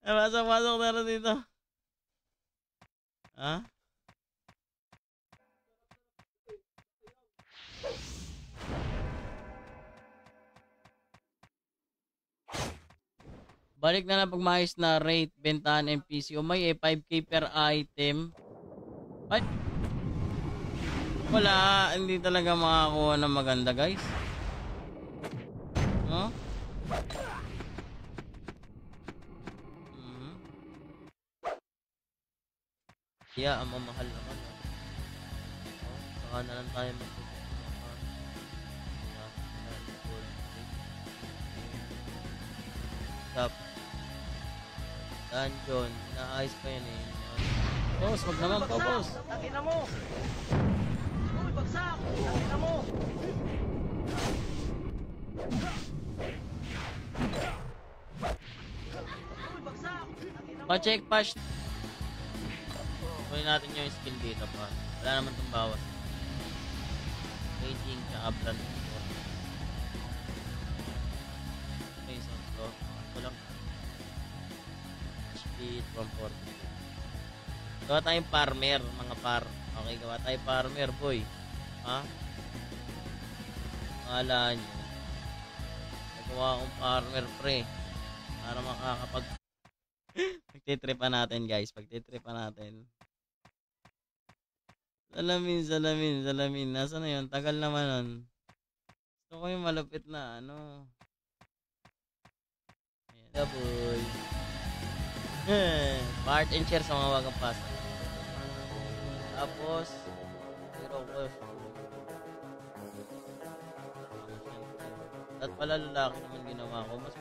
Pasok na rin dito. Ha? Balik na lang pag maayos na rate, bentahan NPC. O may 5k per item. Ay! Wala. Hindi talaga makakuha ng maganda, guys. No? Yeah, ang mamahal naman. Saka na lang tayo magpupunta. Stop. Dungeon. Naayos pa yan eh. Boss, wag naman po, boss. Takina mo! Uy, bagsak! Takina mo! Uy, bagsak! Takina mo! Pa-check patch. Kunin natin yung skill dito pa. Wala naman itong bawas. Raging tsaka blood. Okay, so ito. Ito lang. Speed 140. Gawa tayong farmer, mga par. Okay, gawa tayong farmer, boy. Ha? Akala nyo. Nagawa akong farmer, pre. Para makakapag... Pagtitripan natin, guys. Pagtitripan natin. Salamin. Nasaan na yun? Tagal naman nun. Gusto ko yung malupit na, ano. Ayan. Yeah, boy. Part and share sa mga wagang pasa. Tapos, zero cost. At pala lalaki naman ginawa ko. Mas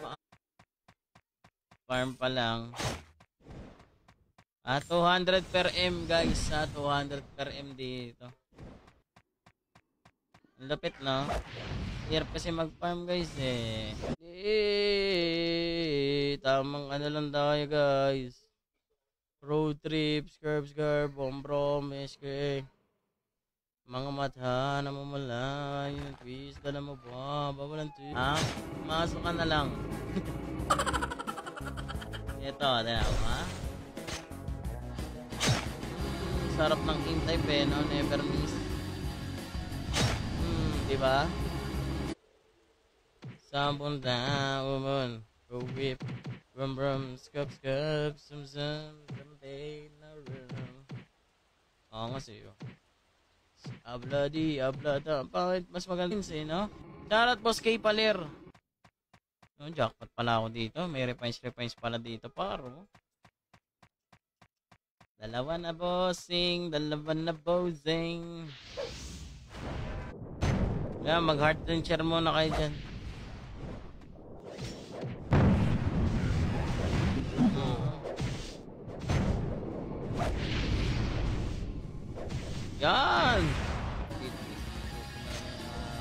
farm pa lang. 200 per M guys. 200 per M dito. Ang lapit no? Hirap kasi mag-farm guys eh. Tamang ano lang tayo guys. Road trip, scarf, brom, eske. Mga mata na mamala. Yung twist, dala mo ba? Bawalan twist. Ha? Masok ka na lang. Ito, tinaw ha? Sarap ng in-type eh, no? Never miss. Diba? Sabon down, go whip, brum, scup, some, pain na room. Oo nga sa'yo. Ablada. Bakit mas maganda eh, no? Shoutout Boss K Paler. No, jackpot pala ako dito. May refines pala dito, paro. Dalawa na bossing. Yan, mag-heart launcher muna kayo dyan. Yan!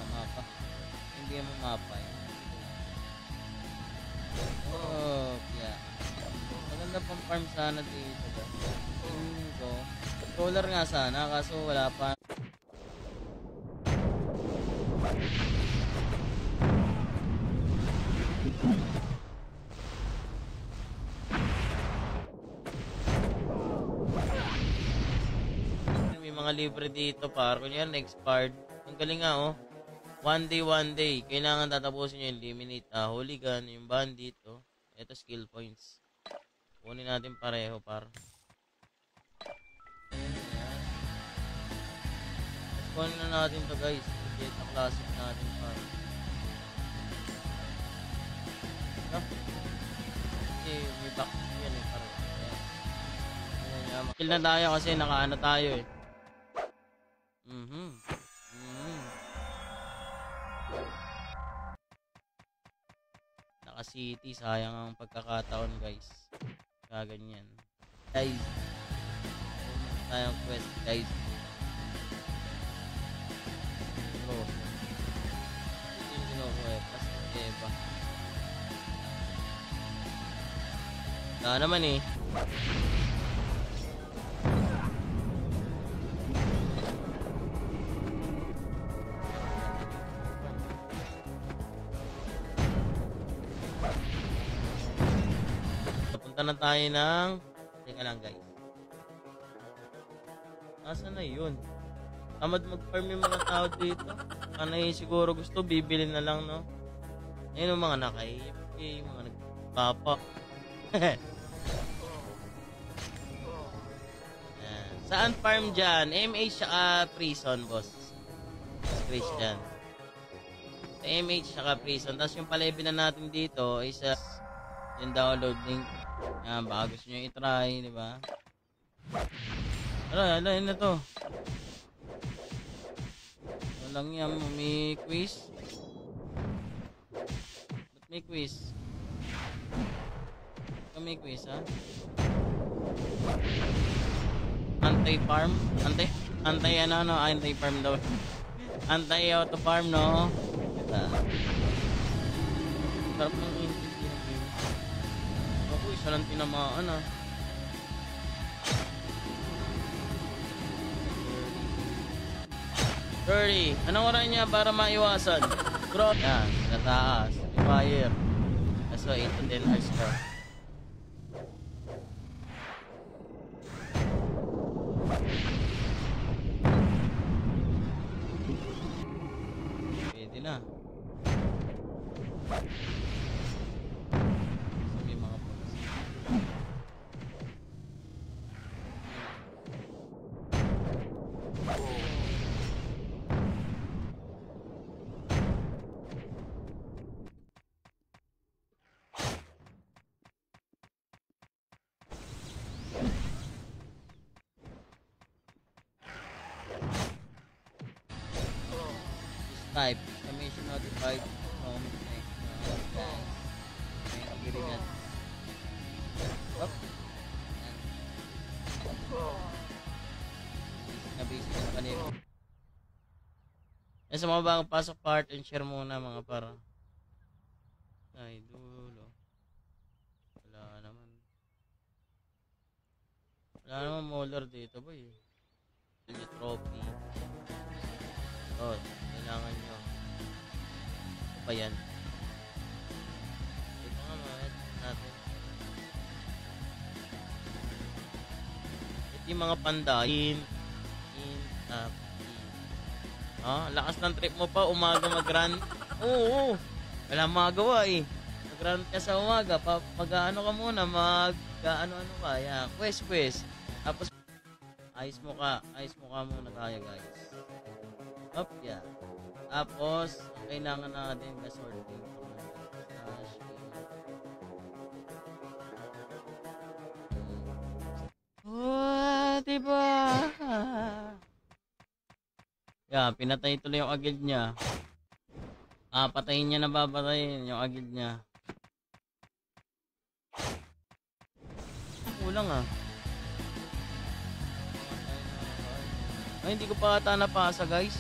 Mapa. Hindi mo mapa yan. Oh, yeah. Maganda pang farm sana dito. Controller nga sana, kaso wala pa. May mga libre dito par. Kunyan, expired. Ang galing nga oh. One day. Kailangan tatapusin nyo yung eliminate. Hooligan, yung bandit oh. Ito skill points. Kunin natin pareho par. Kunin na natin to guys. Ito classic natin par. No? Okay, may back yan eh par. Kill na tayo kasi nakaano tayo eh. Naka-city, sayang ang pagkakataon guys. Kaganyan. Guys, tayong quest guys. Bro, ito yung kinukuha Eva. Wala naman eh. Punta na tayo ng... Teka lang guys. Nasaan na yun? Tamad mag-farm yung mga tao dito. Kanay siguro gusto, bibili na lang, no? Ayun yung mga naka-AFK, mga nagpapa. Saan farm dyan? MH saka prison, boss. Christian. Sa MH saka prison. Tapos yung palevel na natin dito is yung download link. Yan, baka gusto nyo i-try, di ba? Ano na to? Walang yan, may quiz. Ba't may quiz? Ba't may quiz, ha? Anti-farm? Anti-farm daw. Anti-auto farm, no? Ito. Sarap ng intake yung game. Ako, isa lang tinamaan, ah. 30. Anong oras niya para maiwasan? Drop. Yan, sa taas. Fire. So, 8 to 10 hours ka. Pwede na. Sabi mga polis. Type exclamation notified comment next thank you rin up na basic na kanina sa mga bagong pasok part and share muna mga para ay dulo wala naman molar dito boy yung trophy oh kailangan nyo ano pa yan ito nga mga natin ito yung mga panda in lakas ng trip mo pa umaga mag-run oo wala magawa eh mag-run ka sa umaga mag-ano ka muna mag-ano ka yan quest tapos ayos mo ka muna tayo guys up yeah. Tapos ang kailangan natin na sorting diba yeah, pinatay tuloy yung agid niya patayin niya na babatayin yung agid niya kulang ay hindi ko pa ata napasa guys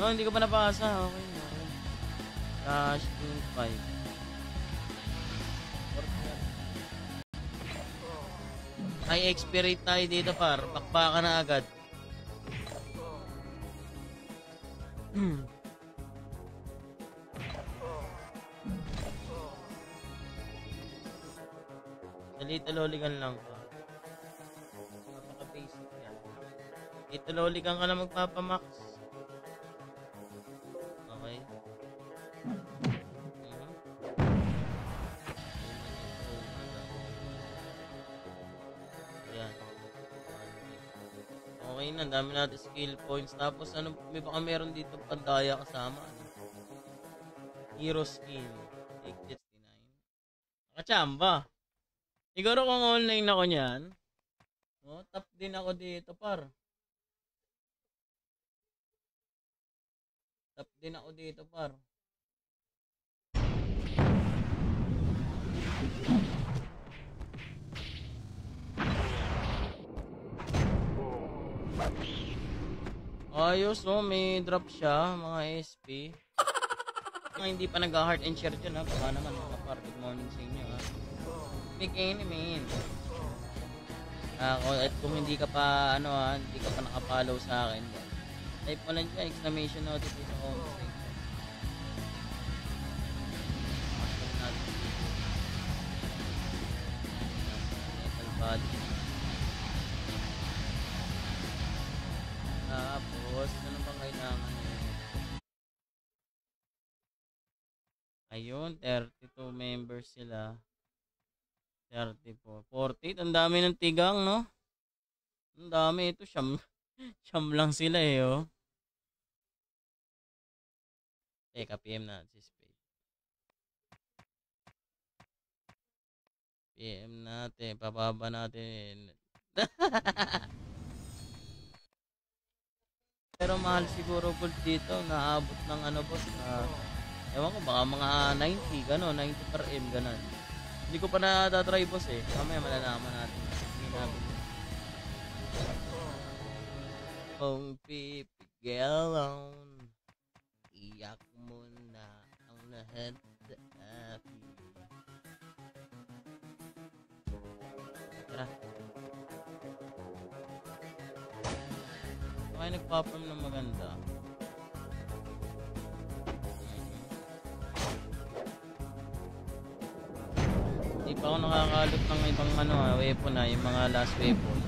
no, hindi ko pa napasa. Okay. Dash 5. High XP rate tayo dito par. Bakbakan na agad. Little loligan lang pa. Napaka-basic yan. Little loligan ka na magpapamax. Okay na, dami natin skill points. Tapos ano, may baka meron dito pandaya kasama. Hero skin. 69. Nakachamba. Siguro kung online ako niyan. No, top din ako dito par. Top din ako dito par. Ayos, no? May drop siya, mga SP. Mga hindi pa nag-heart and share dyan, ha? Baka naman, mga par, good morning sa inyo, ha? Big enemy. At kung hindi ka pa, ano, ha? Hindi ka pa nakapollow sa akin, type mo lang dyan, exclamation notification comment sa inyo. bad. Tapos, ano bang kailangan nyo? Ayun, 32 members sila. 34, 40. Ang dami ng tigang, no? Ang dami. Ito, siyam lang sila eh, oh. Teka, PM na si Spade. PM natin. Pababa natin. Pero mahal siguro gold dito. Naabot ng ano, boss. Ewan ko, baka mga 90, gano'n. 90 per M, gano'n. Hindi ko pa na-try, boss eh. Mamaya malalaman natin. Kung pipigalon, iyak mo na ang lahat sa akin. Tara. Kaya nagpa-farm ng maganda. Hindi pa ako nakakalot ng ibang ano, weapon na, yung mga last weapon.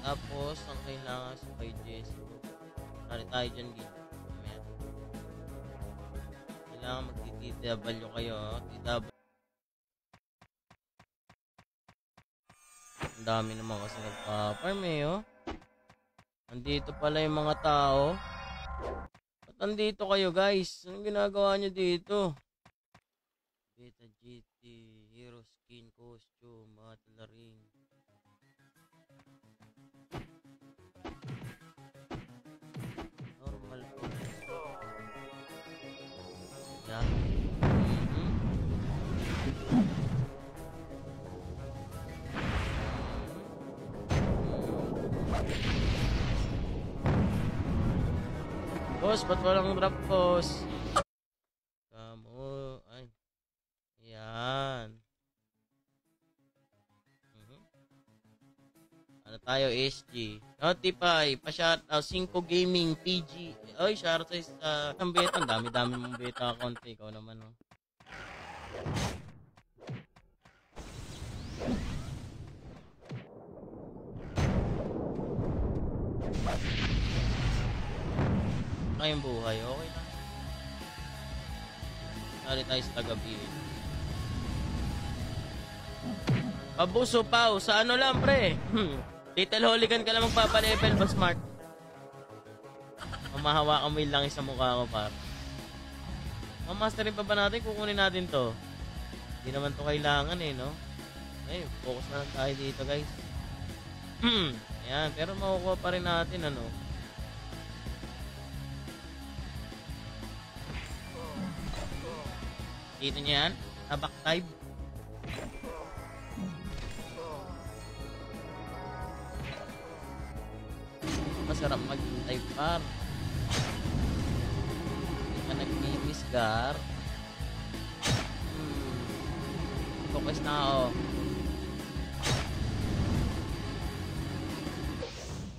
Tapos, ang kailangan sa kay Jesse. Nari tayo dyan dito. Kailangan mag-TW kayo. TW. Ang dami naman kasi nagpa-farm eh, oh. Nandito pala yung mga tao. Ba't nandito kayo, guys? Anong ginagawa nyo dito? Beta GT, Hero Skin, Costume, Battle Ring. Normal po. Yeah. Boss, ba't walang drop, boss? Kamo, ay. Yan. Ano tayo, SG. Notify, pa-shoutout, 5 Gaming, PG. Ay, shoutout sa isang beta. Ang dami-dami mong beta account. Ikaw naman, oh. Kayong buhay, okay lang. Sali tayo sa tagabi. Pabuso, Pau. Sa ano lang, pre? Little Hooligan ka lang magpapalevel ba, smart? Mamahawakan mo yung langis sa mukha ko, par. Mamasterin pa ba natin? Kukunin natin to. Hindi naman to kailangan eh, no? Ay, focus na lang tayo dito, guys. Ayan, pero makukuha pa rin natin, ano? Dito niya yan. Tabak type. Masarap mag-type, par. Hindi ka nag-mimisgar. Focus na ako.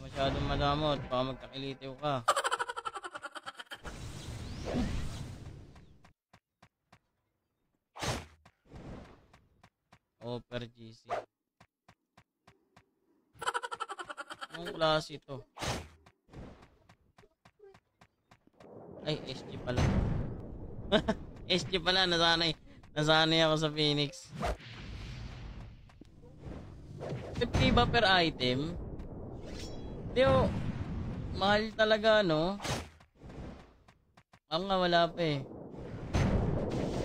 Masyadong malamot. Baka magkakilitiw ka. Offer GC. Anong klase ito? Ay, SG pala. SG pala, nasanay ako sa Phoenix. 50 ba per item? Diyo, mahal talaga, no? Ang nga, wala pa eh.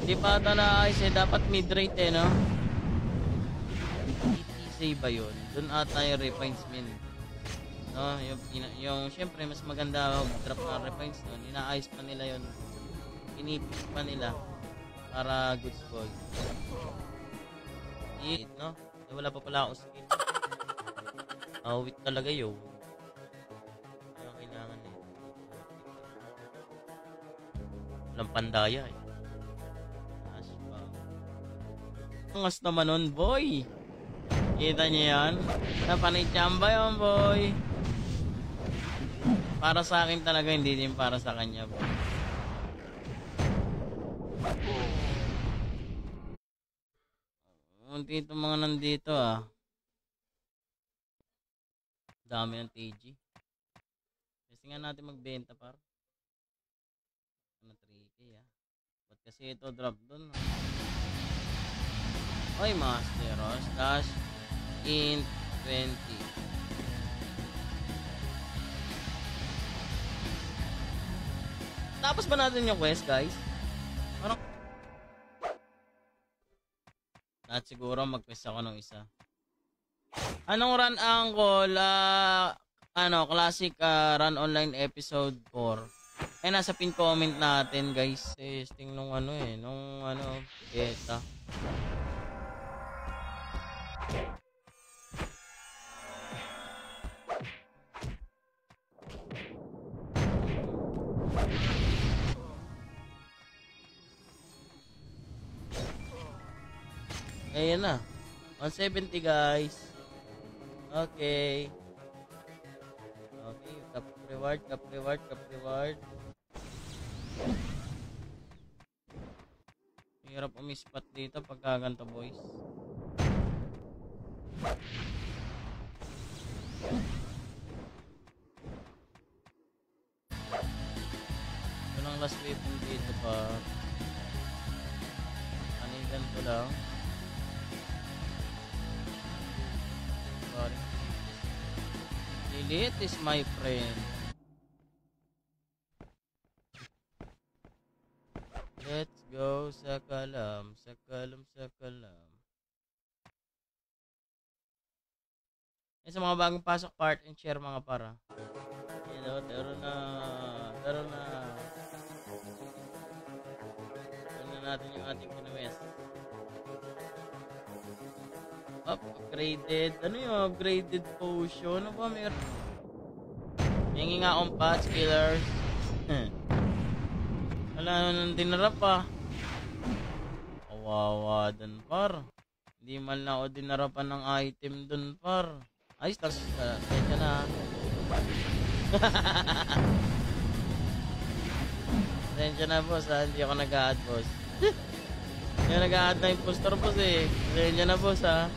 Di pa ata na-ayos eh, dapat mid-rate eh, no? ETC ba yun? Doon ata yung refines min. No, yung syempre mas maganda drop na refines doon. Inaayos pa nila yun. Pinipis pa nila para goods boy. No? Eh, wala pa pala ako skill. Awit talaga yun. Kaya kailangan eh. Walang pandaya eh. Angas naman nun, boy. Kita niyo yan? Napanay chamba yun, boy. Para sa akin talaga, hindi din para sa kanya, boy. Unti itong mga nandito, ah. Dami ng TG. Kasi nga natin magbenta, par. Ano, 3K, ah. Ba't kasi ito drop dun, ah? Oy, Masteros. Dash in 20. Tapos ba natin yung quest, guys? Parang at siguro mag-quest ako ng isa. Anong run uncle? Classic run online episode 4. Nasa pin comment natin, guys. Testing nung beta. Ayan na. 170, guys. Okay. Okay. Cup reward. Hirap umispat dito pagka ganito, boys. Ito lang last weapon dito pa. Ganito lang. Sorry. Lilith is my friend. Let's go sa kalam. Sa mga bagong pasok, part and share mga para. Taro na. Ano natin yung ating kinuwes. Upgraded. Ano yung upgraded potion? Ano ba meron? Hingi nga akong patch killers. Wala nang dinarap pa. Kawawa dun, par. Hindi man lang ako dinarapan ng item dun, par. Ayos lang. Kaya na. Pasensya na, boss, ha? Hindi ako nag-a-add, boss. Hindi ako nag-a-add na impostor, boss, eh. Pasensya na, boss, ha?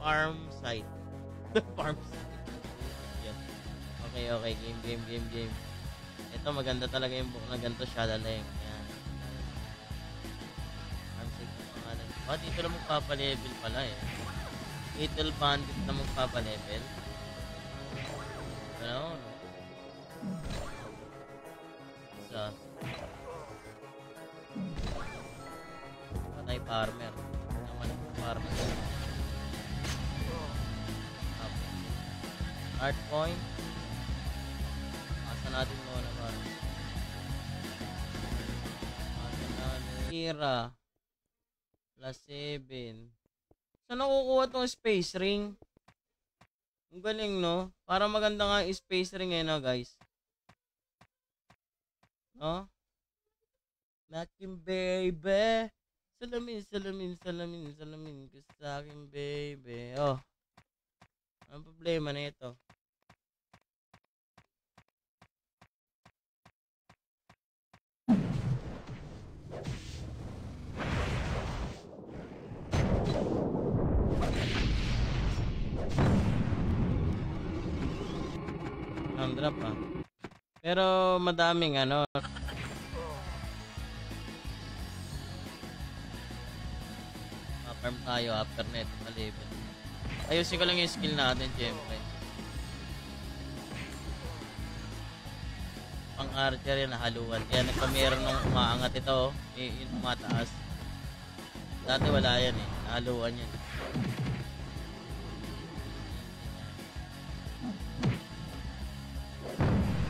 Farm site. Farm site. Yan. Okay. Game. Ito, maganda talaga yung book na ganito, Shadaleng. Yan. Farm site na pangalan. Dito na magpapalevel pala, eh. Little bandit na magpapalevel. Ano, no? Isa. Patay farmer. Farmer. Art point. Asa natin muna naman. Kira. Plus 7. Saan nakukuha tong space ring? Ang galing, no? Para maganda nga yung space ring eh, no, guys? No? Nakin, baby. Salamin ka sa akin, baby. Oh. Anong problema na ito? Ang drop, ah. Pero madaming ano. Farm tayo after net na level. Ayusin ko lang yung skill natin, syempre. Pang archer yan, nahaluan. Kaya nagkameron nung umaangat ito, yung umataas. Dati wala yan eh, nahaluan yan.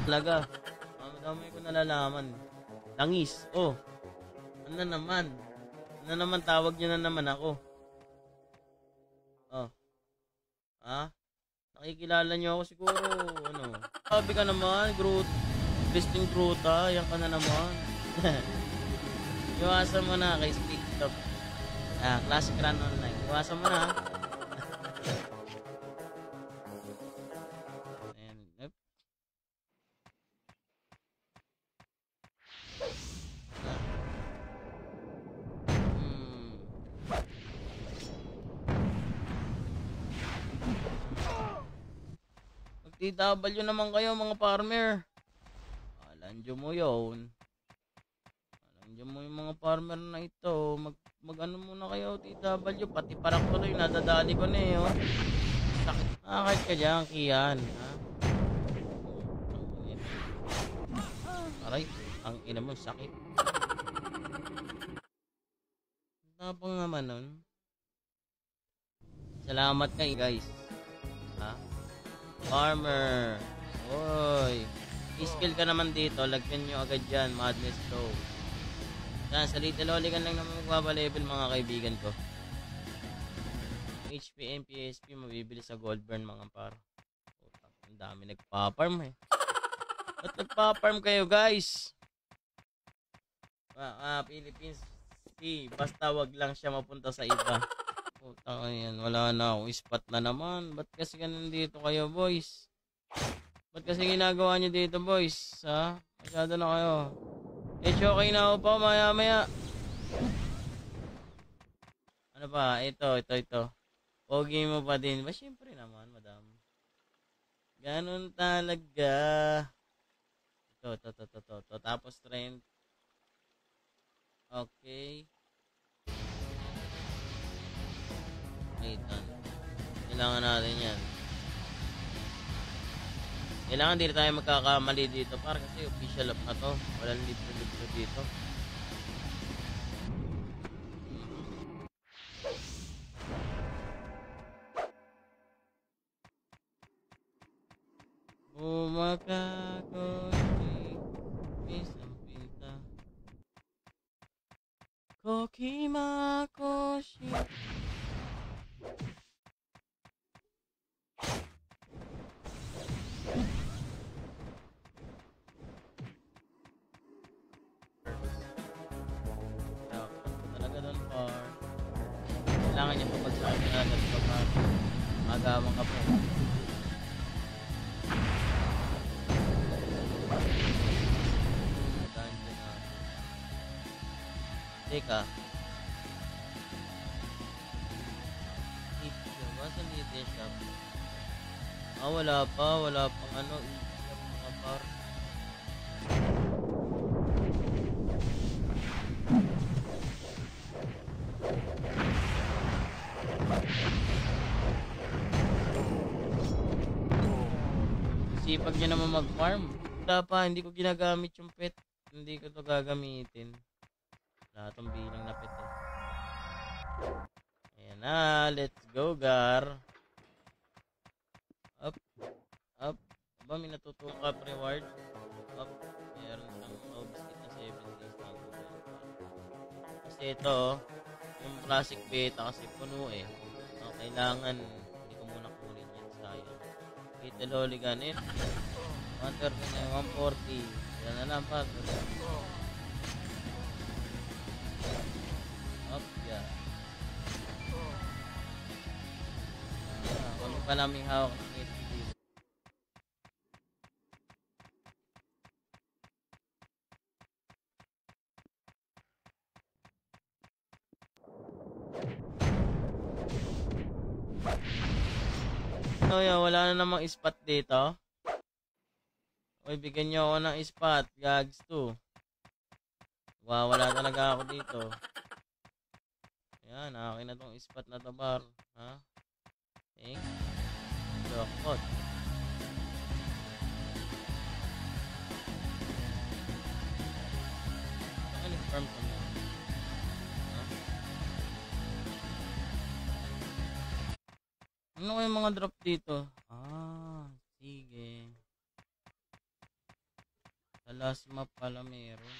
Talaga, dami ko nalalaman. Langis, oh. Ano naman? Ano naman, tawag nyo na naman ako. Oh. Ha? Nakikilala nyo ako siguro. Ano? Sabi ka naman, Groot. Besting Groota. Yan ka na naman. Iwasan mo na kay Speak Stop. Classic Run Online. Iwasan mo na. Ayan. Yep. Mag-TW naman kayo mga farmer. Alanjo mo yun. Alanjo mo yung mga farmer na ito. Mag-ano muna kayo TW. Pati parang tuloy nadadali ko na eh. Oh. Sakit. Kahit ka dyan, Kian. Ha? Aray, ang ina mo sakit. Tapang naman nun. Salamat kayo guys. Ha? Farmer. Oy. I-skill ka naman dito. Lagyan nyo agad dyan. Madness Flow. Yan. Sa Little Oligan lang naman magpapalevel mga kaibigan ko. HP, PSP. Mabibili sa gold burn mga par. Ang dami nagpa-farm eh. Ba't nagpa-farm kayo guys? Philippines. Basta wag lang siya mapunta sa iba. Putang yan, wala na akong spot na naman. Ba't kasi ganun dito kayo, boys? Ba't kasi ginagawa nyo dito, boys? Ha? Masyado na kayo. Okay na ako pa, maya-maya. Ano pa? Ito. Pogi mo pa din. Ba, syempre naman, madam. Ganun talaga. Ito. Tapos strength. Okay. Kailangan natin yan. Kailangan hindi tayo magkakamali dito para kasi official up na to. Walang libre dito. Umakakoshi isang pinta Kokimakoshi. Talaga doon par. Kailangan niya pabagsakin na agad pa par. Magawang ka po. Teka. Basta dito yung shop. Wala pang ano. Shop mga par. Sipag niya naman mag-farm. Wala pa, hindi ko ginagamit yung pet. Hindi ko to gagamitin. Wala itong bilang na pet eh. Ayan na, let's go gar. Up. Aba, may natutulong ka reward. Up. Meron siyang biscuit na 7 days na Google. Kasi ito, yung classic beta kasi puno eh. Kailangan, hindi ko muna kunin yan, sayang. Little Oligan eh. 130 na 140. Yan na lang pa. Up, yeah. Kung pa namin hawak ng HP. So yun, wala na namang spot dito. Uy, bigyan nyo ako ng spot. Gags to. Wala talaga ako dito. Ayan, akin na tong spot na to bar. Ha? Thanks. Jackpot. Ano farm ko na? Ano yung mga drop dito? Sige. Sa last map pala meron.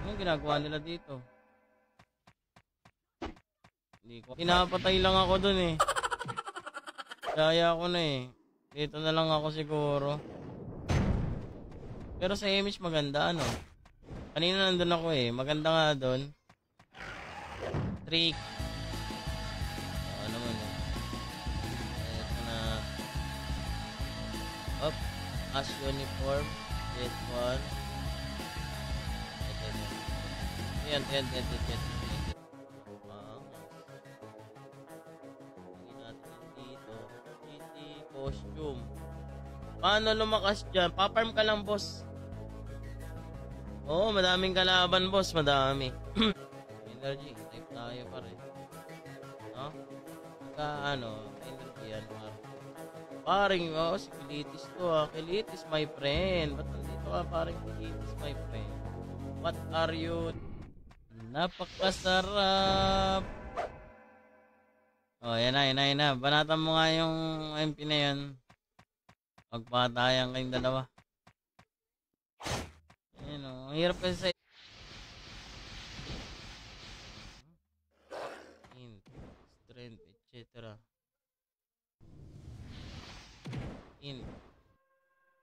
Anong ginagawa nila dito? Hindi ko. Pinapatay lang ako dun eh. Kaya ko na eh. Dito na lang ako siguro. Pero sa image maganda ano. Kanina nandun ako eh. Maganda nga dun. Trick. Ano naman eh. Ito na. Up. As uniform. Get one. Yan. Costume. Paano lumakas dyan? Paparm ka lang, boss. Oo, madaming kalaban, boss. Madami. Energy. Type tayo pa rin. No? Energy yan. Paring, si Kilitis to ah. Kilitis, my friend. Ba't nandito ka, paring Kilitis, my friend? What are you? Napakasarap. Oh, yan na. Banatan mo nga yung MP na yan. Magpatayan kayong dalawa. Ayan o. Ang hirap kasi sa... Strength, etc.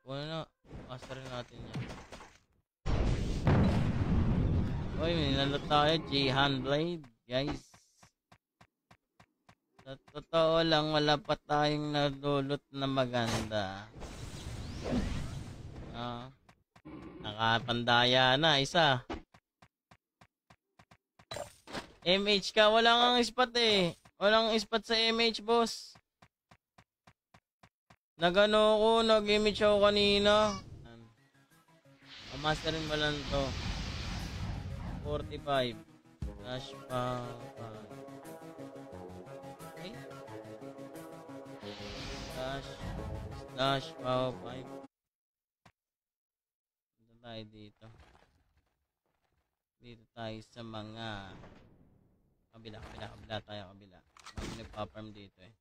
Kuha na. Masterin natin yan. Uy, may nilalot tayo. J-Handblade. Guys. Sa totoo lang, wala pa tayong nadulot na maganda. Nakapandaya na, isa. MH ka, wala kang spot eh. Walang spot sa MH, boss. Nag-image ako kanina. Masterin mo lang to. 45. Dash pa. Okay. Dash pa. 5. Dito tayo dito. Dito tayo sa mga kabila tayo. May nagpa-farm dito eh.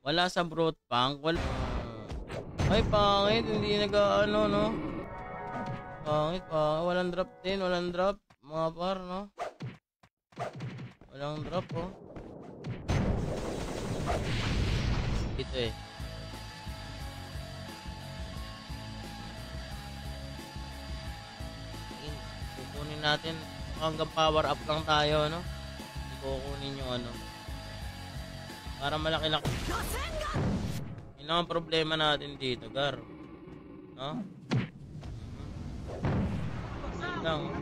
Wala sa brute punk. Wala. Ay, pangit. Hindi nag-ano, no? Pangit. Walang drop din. Walang drop. Mga par, no? Walang drop, oh. Dito eh. Kukunin natin. Hanggang power up lang tayo, no? Kukunin yung ano. Para malaki-laki. Yun lang ang problema natin dito, Gar. No? Ito lang.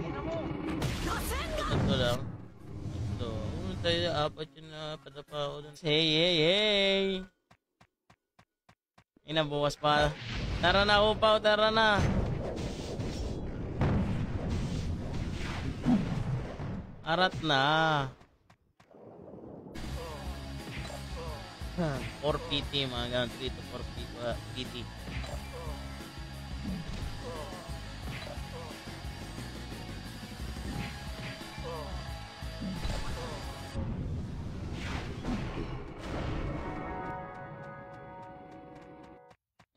Ito lang. Ito. Tayo, apat yun na padapa ako dun. Hey! Inabukas pa. Tara na, upaw. Tara na. Arat na. 4 PT mga ganun, 3 to 4 PT.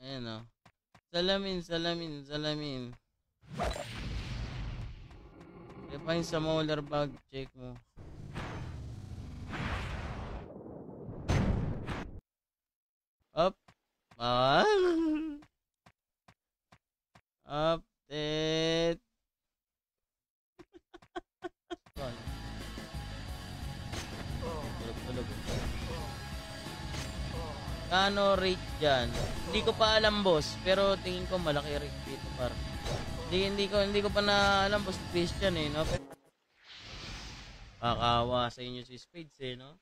Ayan o. Salamin. Refine sa molar bag, check mo. Up. Update. Tulog. Kano rate dyan? Hindi ko pa alam, boss. Pero tingin ko malaki rate dito, par. Hindi ko pa na alam, boss. Christian eh, no? Kakawa sa inyo si Spades eh, no?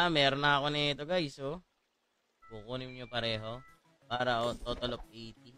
Meron na ako nito guys, oh. Kukunin nyo pareho para total of 80.